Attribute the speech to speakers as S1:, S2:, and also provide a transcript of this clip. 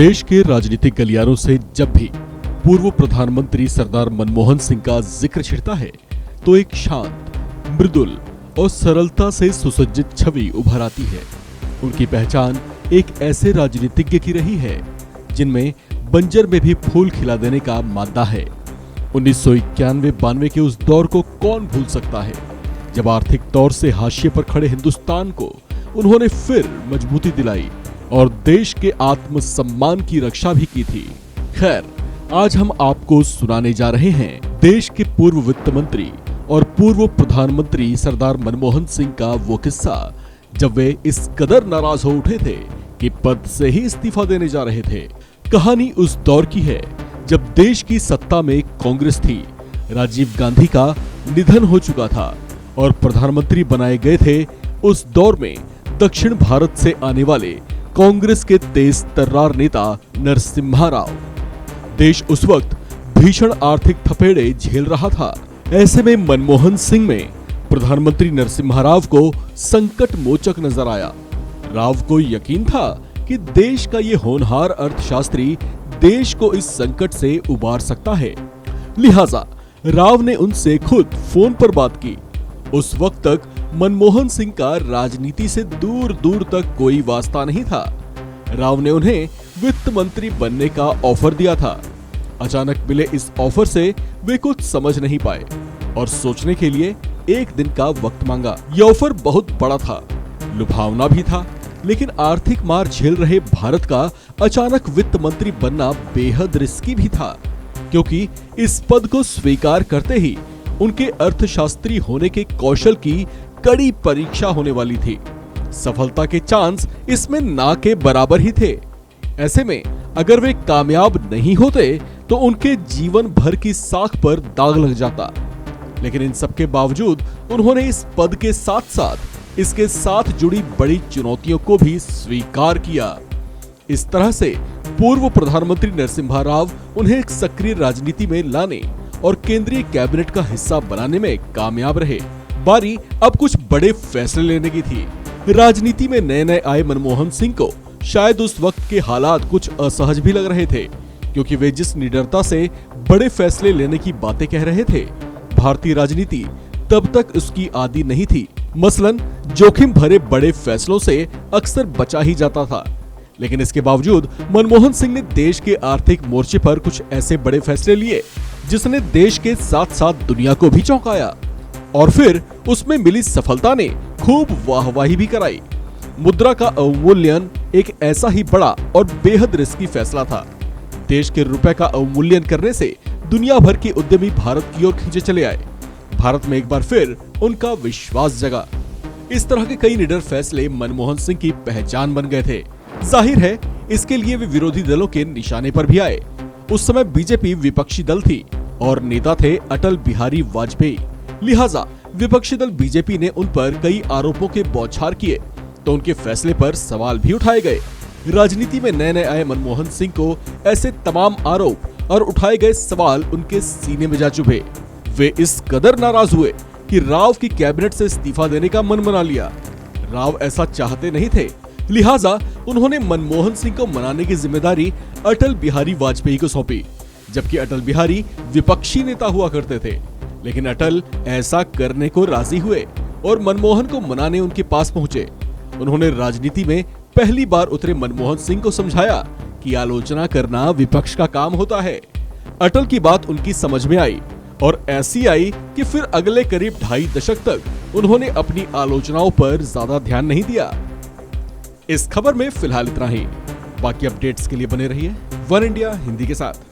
S1: देश के राजनीतिक गलियारों से जब भी पूर्व प्रधानमंत्री सरदार मनमोहन सिंह का जिक्र छिड़ता है तो एक शांत, मृदुल और सरलता से सुसज्जित छवि उभर आती है। उनकी पहचान एक ऐसे राजनीतिज्ञ की रही है जिनमें बंजर में भी फूल खिला देने का मादा है। 1991-92 के उस दौर को कौन भूल सकता है जब आर्थिक तौर से हाशिए पर खड़े हिंदुस्तान को उन्होंने फिर मजबूती दिलाई और देश के आत्मसम्मान की रक्षा भी की थी। खैर, आज हम आपको सुनाने जा रहे हैं देश के पूर्व वित्त मंत्री और पूर्व प्रधानमंत्री सरदार मनमोहन सिंह का वो किस्सा जब वे इस कदर नाराज हो उठे थे कि पद से ही इस्तीफा देने जा रहे थे। कहानी उस दौर की है जब देश की सत्ता में कांग्रेस थी, राजीव गांधी का निधन हो चुका था और प्रधानमंत्री बनाए गए थे उस दौर में दक्षिण भारत से आने वाले कांग्रेस के तेज तर्रार नेता नरसिम्हा राव। देश उस वक्त भीषण आर्थिक थपेड़े झेल रहा था। ऐसे में मनमोहन सिंह में प्रधानमंत्री नरसिम्हा राव को संकट मोचक नजर आया। राव को यकीन था कि देश का ये होनहार अर्थशास्त्री देश को इस संकट से उबार सकता है। लिहाजा राव ने उनसे खुद फोन पर बात की। उस वक्त तक मनमोहन सिंह का राजनीति से दूर दूर तक कोई वास्ता नहीं था। राव ने उन्हें वित्त मंत्री बनने का ऑफर दिया था। अचानक मिले इस ऑफर से वे कुछ समझ नहीं पाए और सोचने के लिए एक दिन का वक्त मांगा। यह ऑफर बहुत बड़ा था, लुभावना भी था, लेकिन आर्थिक मार झेल रहे भारत का अचानक वित्त मंत्री बनना बेहद रिस्की भी था, क्योंकि इस पद को स्वीकार करते ही उनके अर्थशास्त्री होने के कौशल की कड़ी परीक्षा होने वाली थी। सफलता के चांस इसमें ना के बराबर ही थे। ऐसे में अगर वे कामयाब नहीं होते तो उनके जीवन भर की साख पर दाग लग जाता। लेकिन इन सब के बावजूद उन्होंने इस पद के साथ साथ इसके साथ जुड़ी बड़ी चुनौतियों को भी स्वीकार किया। इस तरह से पूर्व प्रधानमंत्री नरसिम्हा राव उन्हें एक सक्रिय राजनीति में लाने और केंद्रीय कैबिनेट का हिस्सा बनाने में कामयाब रहे। बारी अब कुछ बड़े फैसले लेने की थी। राजनीति में नए नए आए मनमोहन सिंह को शायद उस वक्त के हालात कुछ असहज भी लग रहे थे, क्योंकि वे जिस निडरता से बड़े फैसले लेने की बातें कह रहे थे, भारतीय राजनीति तब तक उसकी आदी नहीं थी। मसलन जोखिम भरे बड़े फैसलों से अक्सर बचा ही जाता था। लेकिन इसके बावजूद मनमोहन सिंह ने देश के आर्थिक मोर्चे पर कुछ ऐसे बड़े फैसले लिए जिसने देश के साथ साथ दुनिया को भी चौंकाया। और फिर उसमें मिली सफलता ने खूब वाहवाही भी कराई। मुद्रा का अवमूल्यन एक ऐसा ही बड़ा और बेहद रिस्की फैसला था। देश के रुपए का अवमूल्यन करने से दुनिया भर के उद्यमी भारत की ओर खींचे चले आए। भारत में एक बार फिर उनका विश्वास जगा। इस तरह के कई निडर फैसले मनमोहन सिंह की पहचान बन गए थे। जाहिर है इसके लिए वे विरोधी दलों के निशाने पर भी आए। उस समय बीजेपी विपक्षी दल थी और नेता थे अटल बिहारी वाजपेयी। लिहाजा विपक्षी दल बीजेपी ने उन पर कई आरोपों के बौछार किए तो उनके फैसले पर सवाल भी उठाए गए। राजनीति में नए नए आए मनमोहन सिंह को ऐसे तमाम आरोप और उठाए गए सवाल उनके सीने में जा चुभे। वे इस कदर नाराज हुए कि राव की कैबिनेट से इस्तीफा देने का मन बना लिया। राव ऐसा चाहते नहीं थे, लिहाजा उन्होंने मनमोहन सिंह को मनाने की जिम्मेदारी अटल बिहारी वाजपेयी को सौंपी। जबकि अटल बिहारी विपक्षी नेता हुआ करते थे, लेकिन अटल ऐसा करने को राजी हुए और मनमोहन को मनाने उनके पास पहुंचे। उन्होंने राजनीति में पहली बार उतरे मनमोहन सिंह को समझाया कि आलोचना करना विपक्ष का काम होता है। अटल की बात उनकी समझ में आई और ऐसी आई कि फिर अगले करीब 2.5 दशक तक उन्होंने अपनी आलोचनाओं पर ज्यादा ध्यान नहीं दिया। इस खबर में फिलहाल इतना ही। बाकी अपडेट्स के लिए बने रहिए वन इंडिया हिंदी के साथ।